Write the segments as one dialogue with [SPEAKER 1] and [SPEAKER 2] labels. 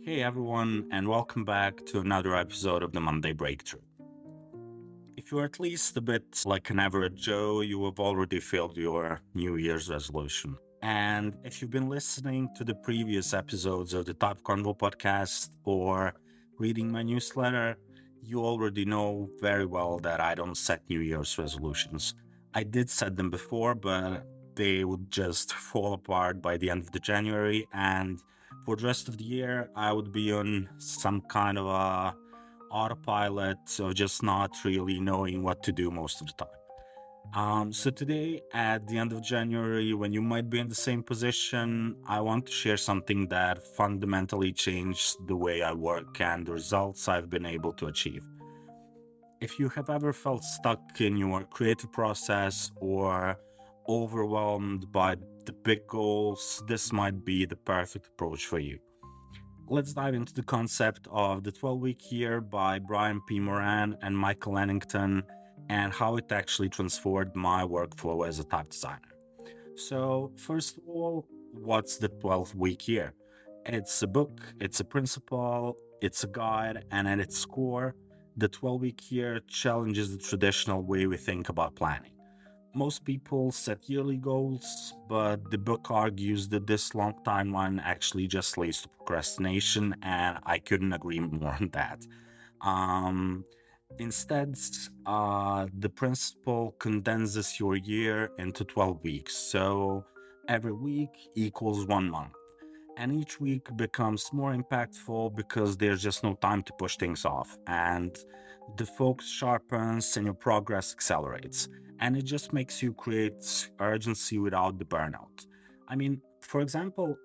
[SPEAKER 1] Hey everyone, and welcome back to another episode of the Monday Breakthrough. If you're at least a bit like an average Joe, you have already filled your New Year's resolution. And if you've been listening to the previous episodes of the Top Convo podcast or reading my newsletter, you already know very well that I don't set New Year's resolutions. I did set them before, but they would just fall apart by the end of the January, and for the rest of the year, I would be on some kind of a autopilot of just not really knowing what to do most of the time. So today, at the end of January, when you might be in the same position, I want to share something that fundamentally changed the way I work and the results I've been able to achieve. If you have ever felt stuck in your creative process or overwhelmed by the big goals, this might be the perfect approach for you. Let's dive into the concept of the 12-week year by Brian P. Moran and Michael Lennington and how it actually transformed my workflow as a type designer. So, first of all, what's the 12-week year? It's a book, it's a principle, it's a guide, and at its core, the 12-week year challenges the traditional way we think about planning. Most people set yearly goals, but the book argues that this long timeline actually just leads to procrastination, and I couldn't agree more on that. Um, Instead, the principle condenses your year into 12 weeks. So every week equals 1 month. And each week becomes more impactful because there's just no time to push things off. And the focus sharpens and your progress accelerates. And it just makes you create urgency without the burnout. I mean, for example,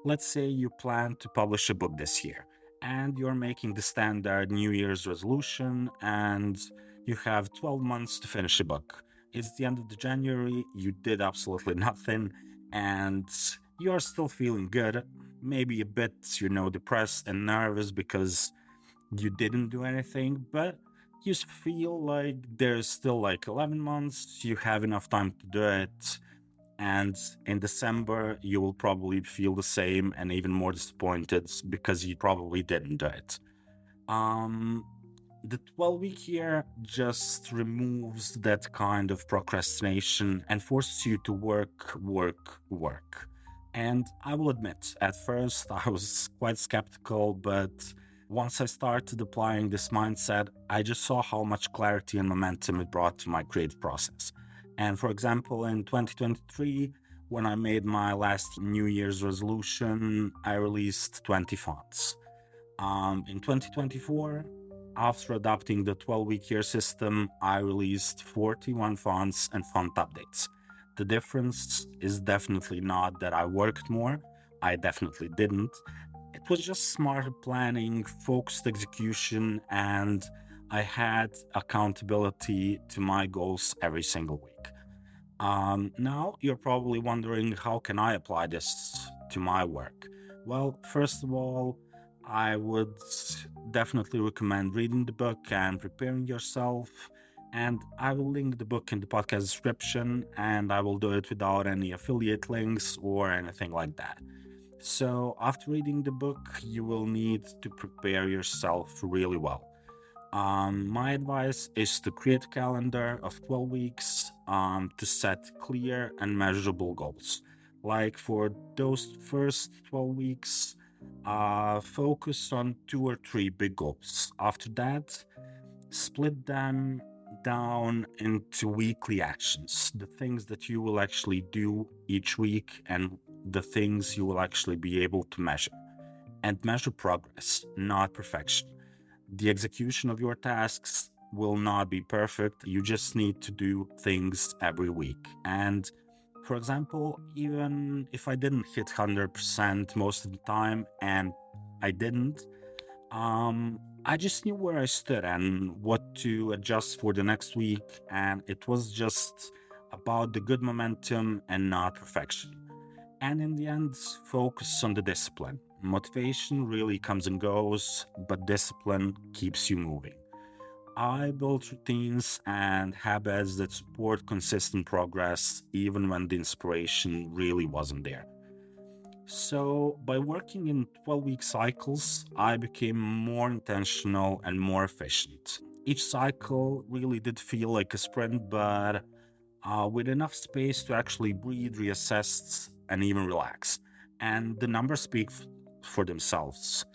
[SPEAKER 1] let's say you plan to publish a book this year and you're making the standard New Year's resolution and you have 12 months to finish a book. It's the end of the January, you did absolutely nothing, and you're still feeling good, maybe a bit, depressed and nervous because you didn't do anything, but you feel like there's still like 11 months, you have enough time to do it. And in December, you will probably feel the same and even more disappointed because you probably didn't do it. Um, the 12-week year just removes that kind of procrastination and forces you to work, work, work. And I will admit, at first I was quite skeptical, but once I started applying this mindset, I just saw how much clarity and momentum it brought to my creative process. And for example, in 2023, when I made my last New Year's resolution, I released 20 fonts. In 2024, after adopting the 12-week year system, I released 41 fonts and font updates. The difference is definitely not that I worked more. I definitely didn't. It was just smarter planning, focused execution, and I had accountability to my goals every single week. Now you're probably wondering, how can I apply this to my work? Well, first of all, I would definitely recommend reading the book and preparing yourself. And I will link the book in the podcast description, and I will do it without any affiliate links or anything like that. So, after reading the book, you will need to prepare yourself really well. My advice is to create a calendar of 12 weeks to set clear and measurable goals. Like for those first 12 weeks, focus on 2 or 3 big goals. After that, split them down into weekly actions, the things that you will actually do each week and the things you will actually be able to measure. And measure progress, not perfection. The execution of your tasks will not be perfect. You just need to do things every week. And for example, even if I didn't hit 100% most of the time, and I didn't, I just knew where I stood and what to adjust for the next week. And it was just about the good momentum and not perfection. And in the end, focus on the discipline. Motivation really comes and goes, but discipline keeps you moving. I built routines and habits that support consistent progress even when the inspiration really wasn't there. So, by working in 12-week cycles, I became more intentional and more efficient. Each cycle really did feel like a sprint, but with enough space to actually breathe, reassess, and even relax. And the numbers speak for themselves.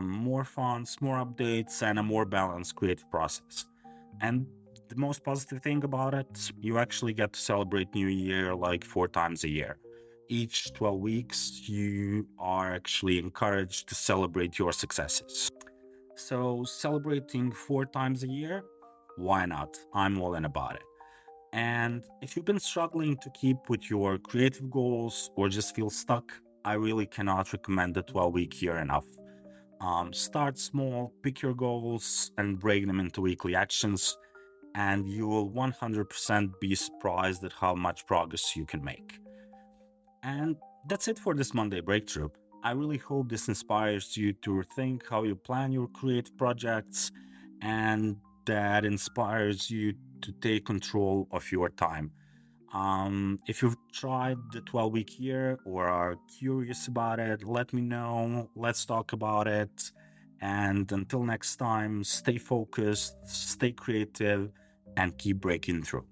[SPEAKER 1] More funds, more updates, and a more balanced creative process. And the most positive thing about it, you actually get to celebrate New Year like 4 times a year. Each 12 weeks, you are actually encouraged to celebrate your successes. So, celebrating 4 times a year, why not? I'm all in about it. And if you've been struggling to keep with your creative goals or just feel stuck, I really cannot recommend the 12-week year enough. Start small, pick your goals, and break them into weekly actions, and you will 100% be surprised at how much progress you can make. And that's it for this Monday breakthrough. I really hope this inspires you to rethink how you plan your creative projects, and that inspires you to take control of your time. If you've tried the 12-week year or are curious about it, let me know. Let's talk about it. And until next time, stay focused, stay creative, and keep breaking through.